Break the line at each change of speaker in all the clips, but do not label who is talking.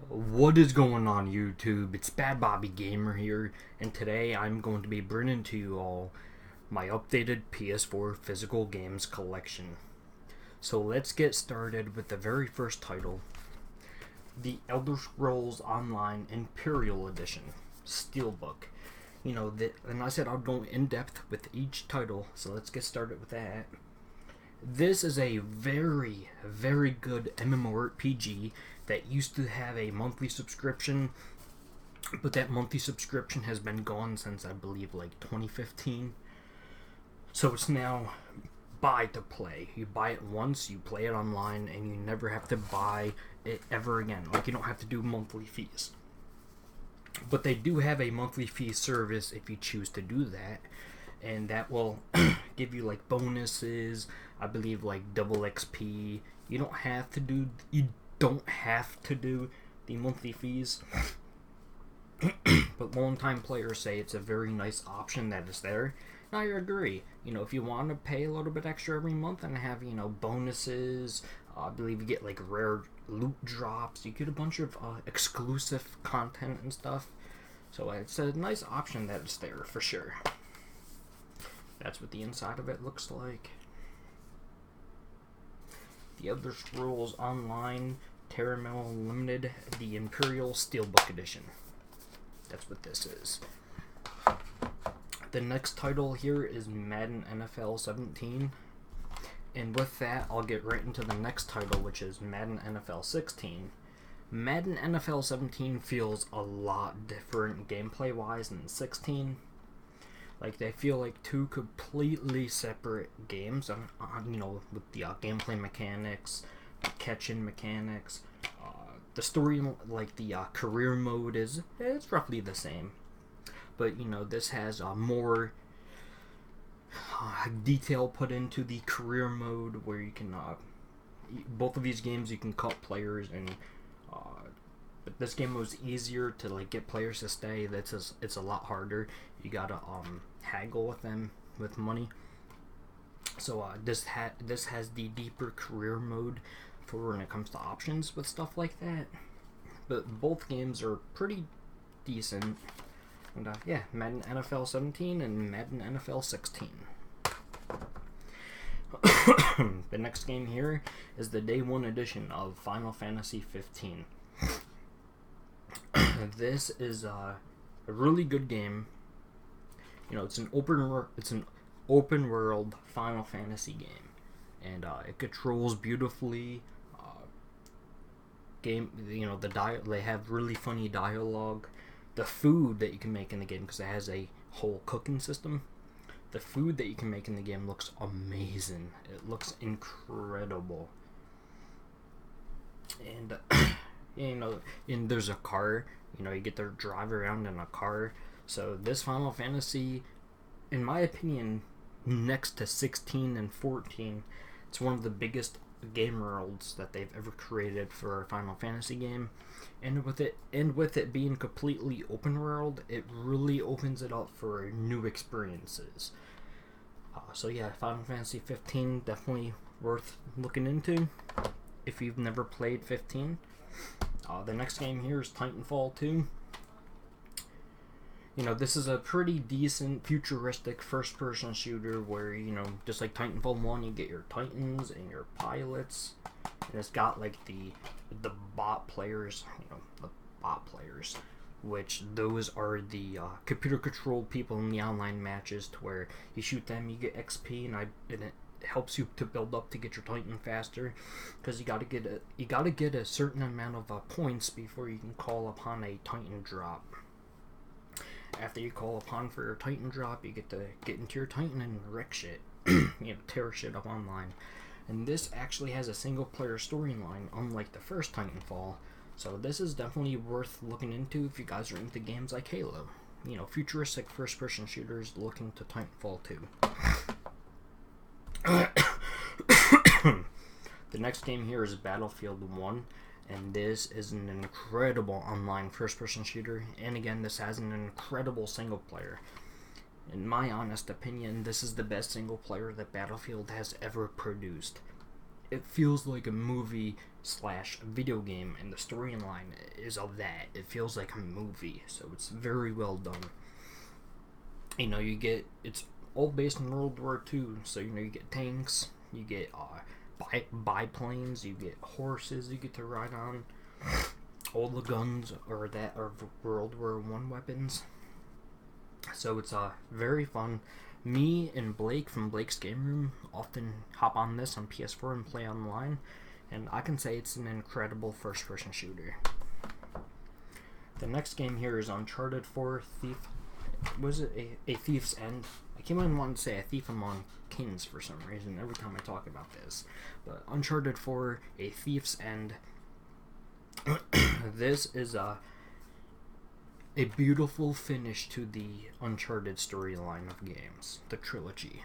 What is going on YouTube? It's Bad Bobby Gamer here, and today I'm going to be bringing to you all my updated PS4 physical games collection. So let's get started with the very first title, The Elder Scrolls Online Imperial Edition Steelbook. And I said I'd go in depth with each title, so let's get started with that. This is a very, very good MMORPG that used to have a monthly subscription, but that monthly subscription has been gone since I believe like 2015. So it's now buy to play. You buy it once, you play it online, and you never have to buy it ever again. Like, you don't have to do monthly fees. But they do have a monthly fee service if you choose to do that, and that will give you like bonuses, I believe like double XP. You don't have to do the monthly fees. But long-time players say it's a very nice option that is there. And I agree. If you want to pay a little bit extra every month and have, bonuses, I believe you get like rare loot drops, you get a bunch of exclusive content and stuff. So it's a nice option that is there for sure. That's what the inside of it looks like. The Elder Scrolls Online Terramel Limited, the Imperial Steelbook Edition. That's what this is. The next title here is Madden NFL 17. And with that, I'll get right into the next title, which is Madden NFL 16. Madden NFL 17 feels a lot different gameplay-wise than 16. Like, they feel like two completely separate games, with the gameplay mechanics, catch-in mechanics. The story, like the career mode, it's roughly the same. But, this has more detail put into the career mode, where you can, both of these games you can cut players, and but this game was easier to like get players to stay. It's a lot harder. You gotta haggle with them with money. So this has the deeper career mode for when it comes to options with stuff like that. But both games are pretty decent. And yeah, Madden NFL 17 and Madden NFL 16. The next game here is the Day 1 edition of Final Fantasy 15. This is a really good game. It's an open world Final Fantasy game, and it controls beautifully. They have really funny dialogue. The food that you can make in the game, because it has a whole cooking system. The food that you can make in the game looks amazing. It looks incredible. And and there's a car. You get to drive around in a car. So this Final Fantasy, in my opinion, next to 16 and 14, it's one of the biggest game worlds that they've ever created for a Final Fantasy game. And with it being completely open world, it really opens it up for new experiences. So yeah, Final Fantasy 15 definitely worth looking into if you've never played 15. The next game here is Titanfall 2. This is a pretty decent futuristic first-person shooter where, just like Titanfall 1, you get your Titans and your pilots. And it's got like the bot players, which those are the computer-controlled people in the online matches, to where you shoot them, you get XP, and it helps you to build up to get your Titan faster, because you gotta get a certain amount of points before you can call upon a Titan drop. After you call upon for your Titan drop, you get to get into your Titan and wreck shit, tear shit up online. And this actually has a single player storyline, unlike the first Titanfall. So this is definitely worth looking into if you guys are into games like Halo. Futuristic first person shooters looking to Titanfall 2. The next game here is Battlefield 1, and this is an incredible online first-person shooter, and again, this has an incredible single player. In my honest opinion, this is the best single player that Battlefield has ever produced. it feels like a movie slash video game, and the storyline is of that. It feels like a movie, so it's very well done. You know, it's all based in World War II, so you know you get tanks, you get biplanes, you get horses you get to ride on. All the guns are World War One weapons. So it's very fun. Me and Blake from Blake's Game Room often hop on this on PS4 and play online, and I can say it's an incredible first-person shooter. The next game here is Uncharted 4 Thief. Was it a Thief's End? I keep on wanting to say A Thief Among Kings for some reason every time I talk about this. But Uncharted 4 A Thief's End. This is a beautiful finish to the Uncharted storyline of games, the trilogy.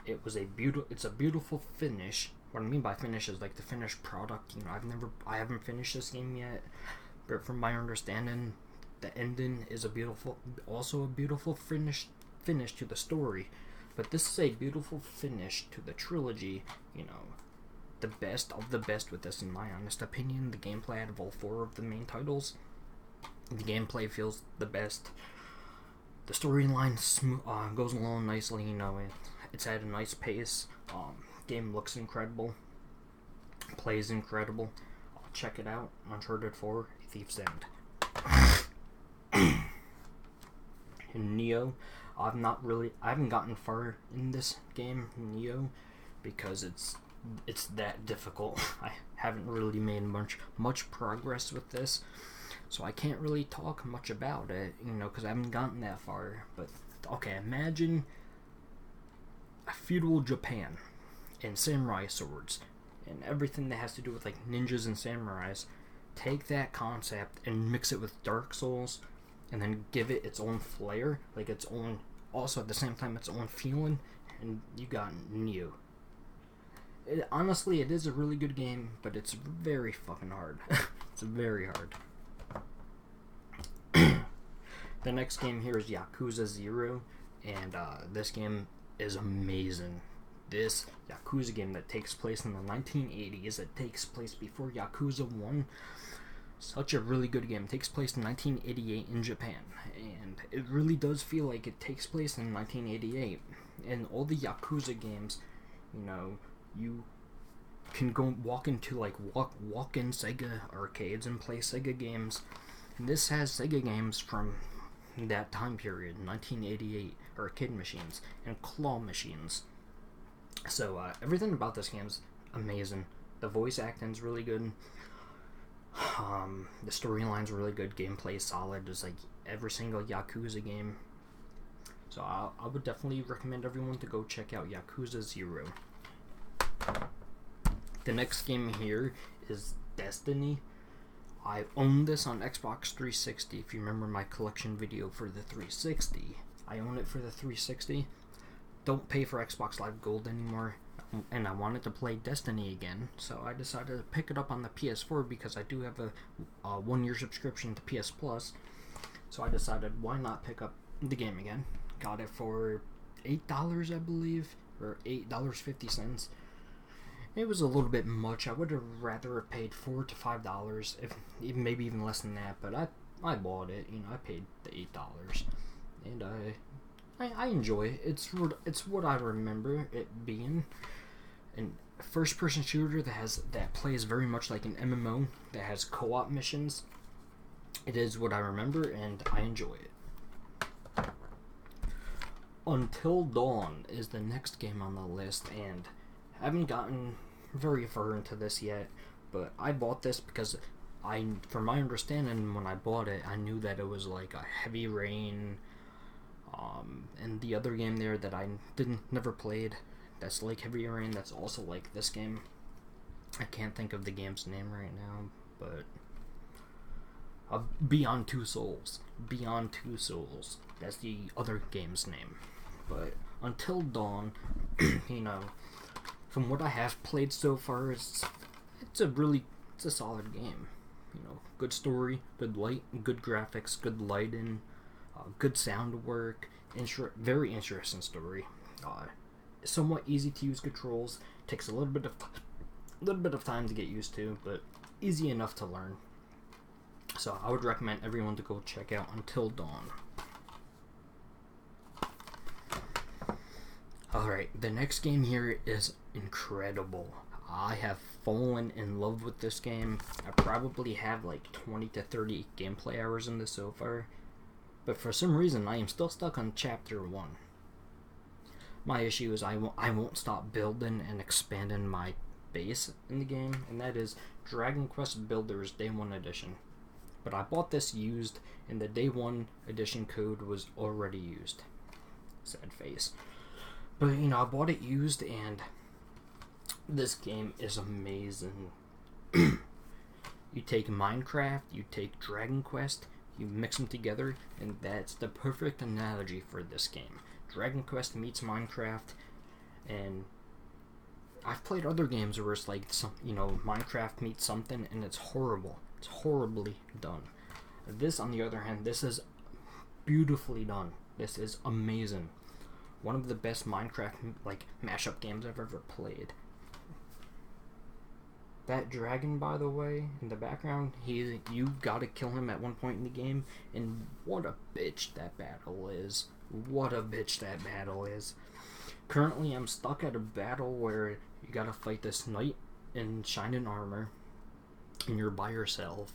It's a beautiful finish. What I mean by finish is like the finished product. You know, I haven't finished this game yet, but from my understanding, the ending is also a beautiful finish to the story. But this is a beautiful finish to the trilogy. You know, the best of the best with this, in my honest opinion. The gameplay out of all 4 of the main titles. The gameplay feels the best. The storyline goes along nicely. You know, it's at a nice pace. Game looks incredible. Plays incredible. Check it out. Uncharted 4: Thief's End. In Neo, I haven't gotten far in this game, Neo, because it's that difficult. I haven't really made much progress with this, so I can't really talk much about it, you know, because I haven't gotten that far. But okay, imagine a feudal Japan and samurai swords and everything that has to do with like ninjas and samurais. Take that concept and mix it with Dark Souls, and then give it its own flair, like its own, also at the same time its own feeling, and you got Neo. Honestly, it is a really good game, but it's very fucking hard. It's very hard. The next game here is Yakuza Zero, and this game is amazing. This Yakuza game that takes place in the 1980s, it takes place before Yakuza 1. Such a really good game. It takes place in 1988 in Japan, and it really does feel like it takes place in 1988. And all the Yakuza games, you know, you can go walk into like walk-in Sega arcades and play Sega games. And this has Sega games from that time period, 1988, arcade machines and claw machines. So everything about this game's amazing. The voice acting's really good. The storyline's really good. Gameplay's solid, just like every single Yakuza game. So I would definitely recommend everyone to go check out Yakuza Zero. The next game here is Destiny. I own this on Xbox 360. If you remember my collection video for the 360, I own it for the 360. Don't pay for Xbox Live Gold anymore, and I wanted to play Destiny again, so I decided to pick it up on the PS4 because I do have a 1-year subscription to PS Plus. So I decided, why not pick up the game again? Got it for $8, I believe, or $8.50. It was a little bit much. I would have rather paid $4 to $5, maybe even less than that. But I bought it. You know, I paid the $8, and I enjoy it. It's what I remember it being. And a first-person shooter that plays very much like an MMO that has co-op missions. It is what I remember, and I enjoy it. Until Dawn is the next game on the list, and I haven't gotten very far into this yet, but I bought this because from my understanding, when I bought it, I knew that it was like a Heavy Rain, and the other game there that I never played, that's like Heavy Rain, that's also like this game. I can't think of the game's name right now, but Beyond Two Souls. That's the other game's name. But Until Dawn, you know, from what I have played so far, it's a solid game. You know, good story, good graphics, good lighting, good sound work, very interesting story. somewhat easy to use controls. Takes a little bit of time to get used to, but easy enough to learn. So I would recommend everyone to go check out Until Dawn. Alright, the next game here is incredible. I have fallen in love with this game. I probably have like 20 to 30 gameplay hours in this so far. But for some reason, I am still stuck on Chapter 1. My issue is I won't stop building and expanding my base in the game, and that is Dragon Quest Builders Day 1 Edition. But I bought this used, and the Day 1 Edition code was already used. Sad face. But, you know, I bought it used, and this game is amazing. You take Minecraft, you take Dragon Quest, you mix them together, and that's the perfect analogy for this game. Dragon Quest meets Minecraft, and I've played other games where it's like, Minecraft meets something, and it's horrible. It's horribly done. This, on the other hand, this is beautifully done. This is amazing. One of the best Minecraft, mashup games I've ever played. That dragon, by the way, in the background, you gotta kill him at one point in the game, and what a bitch that battle is. What a bitch that battle is. Currently, I'm stuck at a battle where you gotta fight this knight in shining armor, and you're by yourself.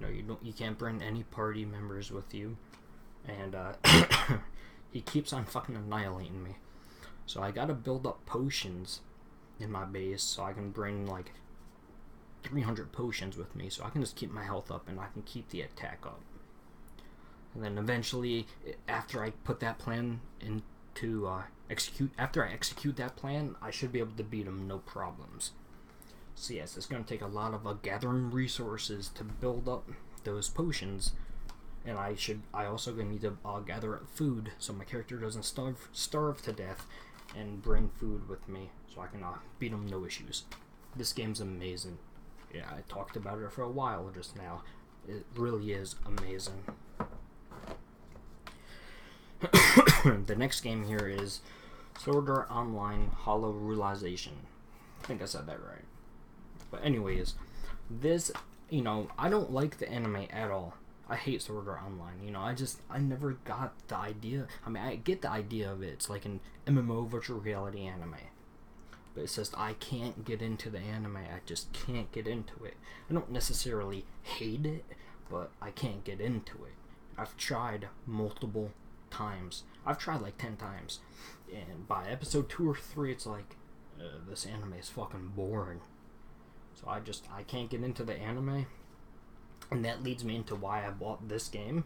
You can't bring any party members with you, and he keeps on fucking annihilating me. So I gotta build up potions in my base so I can bring 300 potions with me, so I can just keep my health up and I can keep the attack up. And then eventually, after I put that plan into after I execute that plan, I should be able to beat him no problems. So yes, it's going to take a lot of gathering resources to build up those potions, and I also going to need to gather up food so my character doesn't starve to death, and bring food with me so I can beat him no issues. This game's amazing. Yeah, I talked about it for a while just now. It really is amazing. The next game here is Sodor Online Hollow Realization. I think I said that right. But anyways, this, I don't like the anime at all. I hate Sodor Online. I never got the idea. I get the idea of it. It's like an MMO virtual reality anime. But it's just, I can't get into the anime. I just can't get into it. I don't necessarily hate it, but I can't get into it. I've tried multiple times. I've tried 10 times. And by episode 2 or 3, it's like, this anime is fucking boring. So I can't get into the anime. And that leads me into why I bought this game.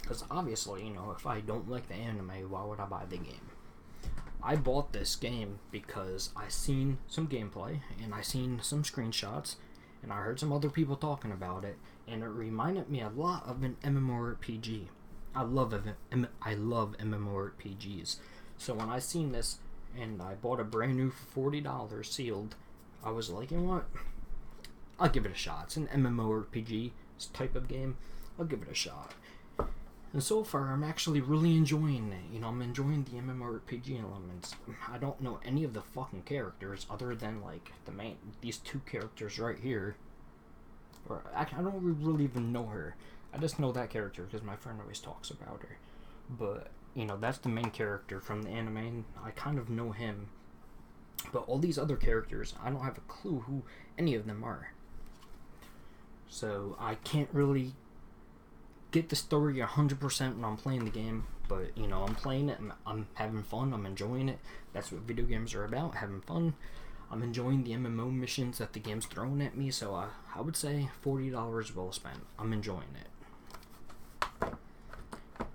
Because obviously, if I don't like the anime, why would I buy the game? I bought this game because I seen some gameplay, and I seen some screenshots, and I heard some other people talking about it, and it reminded me a lot of an MMORPG. I love MMORPGs. So when I seen this, and I bought a brand new for $40 sealed, I was like, you know what? I'll give it a shot. It's an MMORPG type of game. I'll give it a shot. And so far, I'm actually really enjoying it. I'm enjoying the MMORPG elements. I don't know any of the fucking characters other than, these two characters right here. Or, I don't really even know her. I just know that character because my friend always talks about her. But, that's the main character from the anime, and I kind of know him. But all these other characters, I don't have a clue who any of them are. So, I can't really get the story 100% when I'm playing the game, but I'm playing it, I'm having fun, I'm enjoying it. That's what video games are about, having fun. I'm enjoying the MMO missions that the game's throwing at me, so I would say $40 well spent. I'm enjoying it.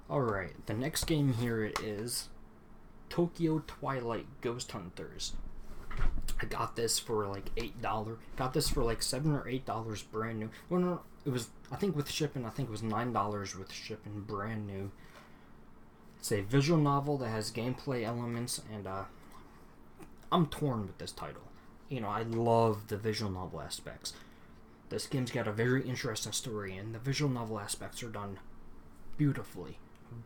Alright, the next game here is Tokyo Twilight Ghost Hunters. I got this for $8. Got this for $7 or $8 brand new. Well, no, it was, I think with shipping, it was $9 with shipping, brand new. It's a visual novel that has gameplay elements, and I'm torn with this title. I love the visual novel aspects. This game's got a very interesting story, and the visual novel aspects are done beautifully.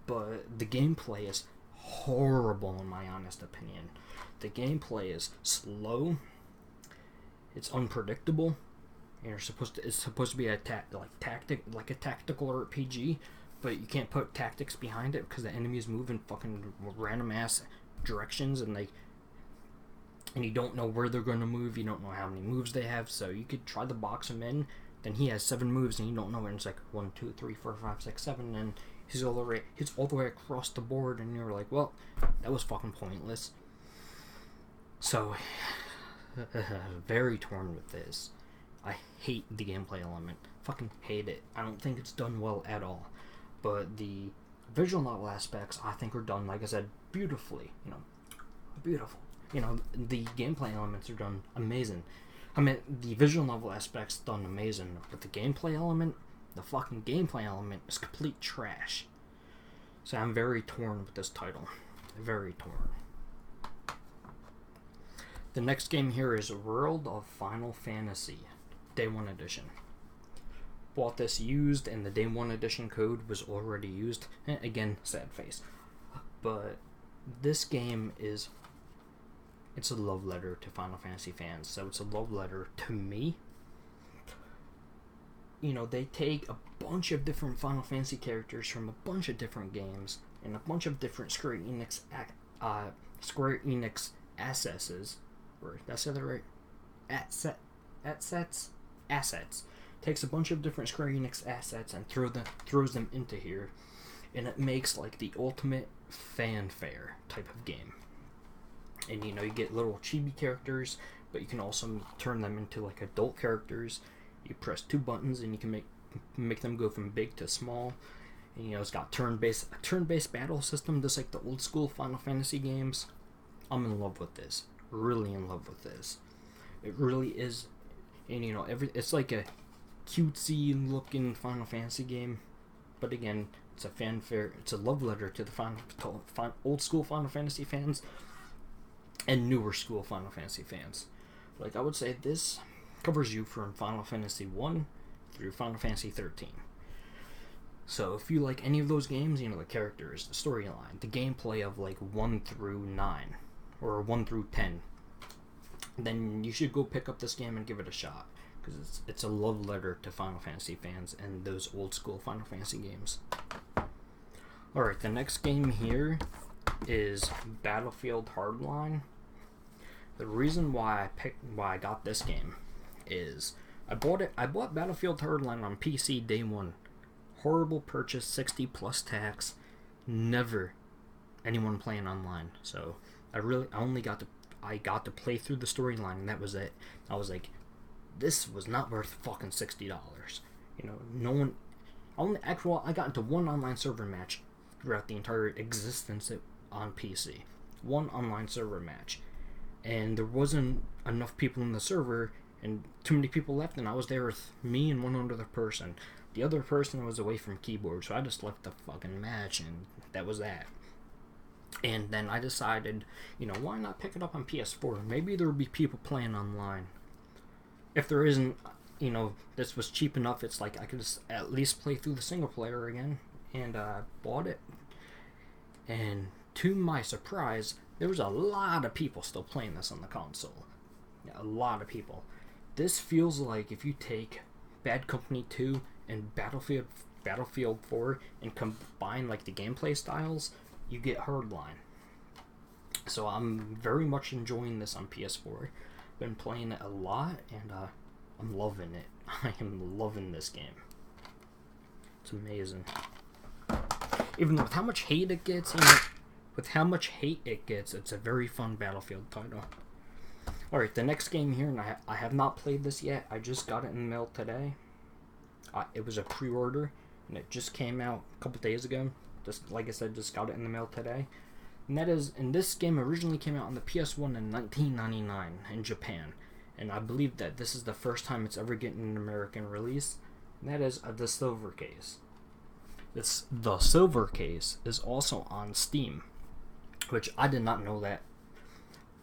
But the gameplay is horrible in my honest opinion. The gameplay is slow. It's unpredictable. And it's supposed to be a tactical RPG, but you can't put tactics behind it because the enemies move in fucking random ass directions, and you don't know where they're going to move. You don't know how many moves they have, so you could try to box him in. Then he has 7 moves, and you don't know. And it's like 1, 2, 3, 4, 5, 6, 7, and he's all the way across the board, and you're like, well, that was fucking pointless. So, very torn with this. I hate the gameplay element. Fucking hate it. I don't think it's done well at all. But the visual novel aspects, I think, are done, like I said, beautifully. Beautiful. The gameplay elements are done amazing. I mean, the visual novel aspects done amazing, but the gameplay element, the fucking gameplay element is complete trash. So I'm very torn with this title. Very torn. The next game here is World of Final Fantasy, Day 1 Edition. Bought this used, and the Day 1 Edition code was already used. Again, sad face. But this game it's a love letter to Final Fantasy fans, so it's a love letter to me. They take a bunch of different Final Fantasy characters from a bunch of different games and a bunch of different Square Enix assets. Or did I say that right? Assets. Takes a bunch of different Square Enix assets and throws them into here, and it makes like the ultimate fanfare type of game. And you get little chibi characters, but you can also turn them into like adult characters. You press 2 buttons and you can make them go from big to small. And it's got a turn-based battle system, just like the old school Final Fantasy games. I'm in love with this. Really in love with this. It really is. And it's like a cutesy looking Final Fantasy game, but again, it's a fanfare. It's a love letter to the old school Final Fantasy fans and newer school Final Fantasy fans. Like, I would say this covers you from Final Fantasy 1 through Final Fantasy 13. So if you like any of those games, the characters, the storyline, the gameplay of like 1 through 9 or 1 through 10, then you should go pick up this game and give it a shot, because it's a love letter to Final Fantasy fans and those old school Final Fantasy games. Alright, the next game here is Battlefield Hardline. The reason why I got this game is I bought Battlefield Hardline on PC day 1. Horrible purchase, 60 plus tax. Never anyone playing online. So I got to play through the storyline, and that was it. I was like, this was not worth fucking $60. No one. I got into one online server match throughout the entire existence on PC. One online server match, and there wasn't enough people in the server, and too many people left, and I was there with me and one other person. The other person was away from keyboard, so I just left the fucking match, and that was that. And then I decided, why not pick it up on PS4? Maybe there will be people playing online. If there isn't, this was cheap enough, it's like I could just at least play through the single player again. And I bought it. And to my surprise, there was a lot of people still playing this on the console. Yeah, a lot of people. This feels like if you take Bad Company 2 and Battlefield 4 and combine like the gameplay styles, you get Hardline. So I'm very much enjoying this on PS4. Been playing it a lot, and I'm loving it. I am loving this game. It's amazing. Even with how much hate it gets, it's a very fun Battlefield title. Alright, the next game here, and I have not played this yet. I just got it in the mail today. It was a pre-order, and it just came out a couple days ago. Just like I said, just got it in the mail today. And this game originally came out on the PS1 in 1999 in Japan. And I believe that this is the first time it's ever getting an American release. And that is the Silver Case. The Silver Case is also on Steam, which I did not know that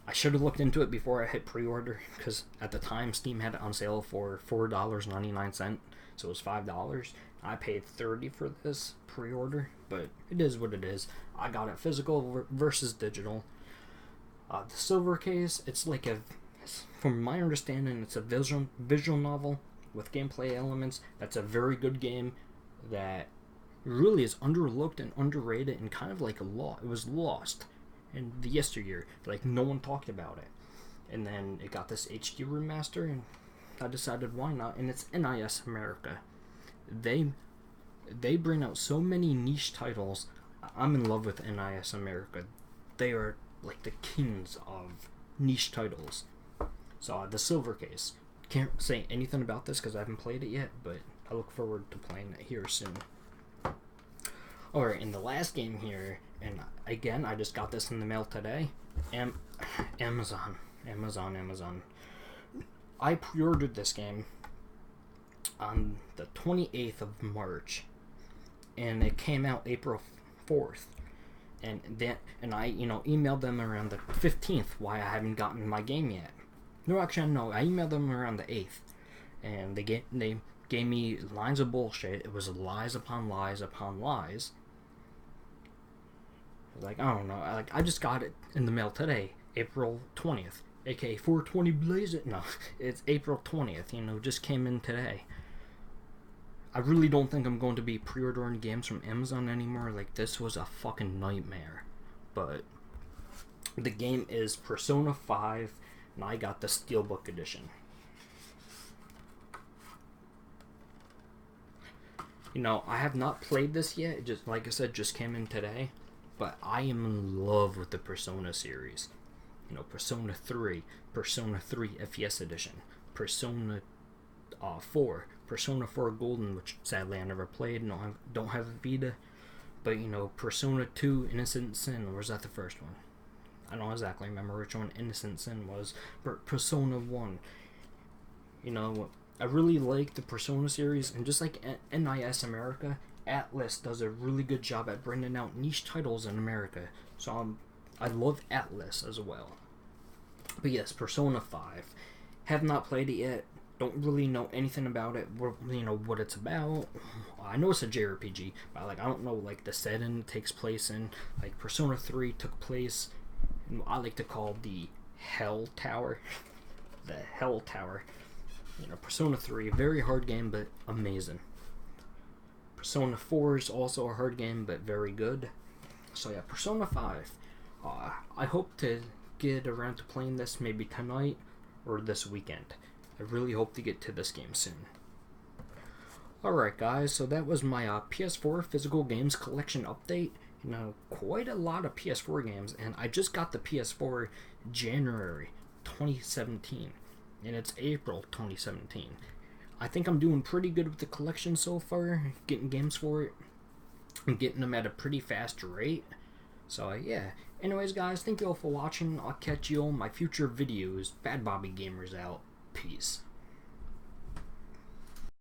I should have looked into it before I hit pre-order, because at the time Steam had it on sale for $4.99, so it was $5. I paid $30 for this pre-order, but it is what it is. I got it physical versus digital. The silver case, it's like from my understanding, it's a visual novel with gameplay elements. That's a very good game that really is underlooked and underrated, and kind of like it was lost in the yesteryear. Like, no one talked about it. And then it got this HD remaster, and I decided why not. And it's NIS America. They bring out so many niche titles. I'm in love with NIS America. They are like the kings of niche titles. So the silver case. Can't say anything about this because I haven't played it yet, but I look forward to playing it here soon. Alright, in the last game here, and again, I just got this in the mail today. Amazon. I pre-ordered this game on the 28th of March, and it came out April 4th. And I emailed them around the 15th why I haven't gotten my game yet. No, actually, no, I emailed them around the 8th, and they gave me lines of bullshit. It was lies upon lies upon lies. Like, I don't know, I just got it in the mail today, April 20th, aka 420 Blaze It. No, it's April 20th, just came in today. I really don't think I'm going to be pre-ordering games from Amazon anymore. Like, this was a fucking nightmare. But the game is Persona 5, and I got the Steelbook edition. I have not played this yet. It just, like I said, just came in today. But I am in love with the Persona series. Persona 3, Persona 3 FES edition, Persona 4, Persona 4 Golden, which sadly I never played. No, I don't have a Vita. But, Persona 2 Innocent Sin, or was that the first one? I don't exactly remember which one Innocent Sin was. But Persona 1. I really like the Persona series, and just like NIS America, Atlas does a really good job at bringing out niche titles in America. So I love Atlas as well. But yes, Persona 5. Have not played it yet. Don't really know anything about it. What it's about. I know it's a JRPG, but I don't know the setting it takes place in. Like, Persona 3 took place in what I like to call the Hell Tower. The Hell Tower. Persona 3, very hard game, but amazing. Persona 4 is also a hard game, but very good. So yeah, Persona 5. I hope to get around to playing this maybe tonight or this weekend. I really hope to get to this game soon. Alright guys, so that was my PS4 physical games collection update. Quite a lot of PS4 games, and I just got the PS4 January 2017, and it's April 2017. I think I'm doing pretty good with the collection so far, getting games for it. I'm getting them at a pretty fast rate. So yeah. Anyways guys, thank you all for watching. I'll catch you on my future videos. Bad Bobby Gamers out. Peace.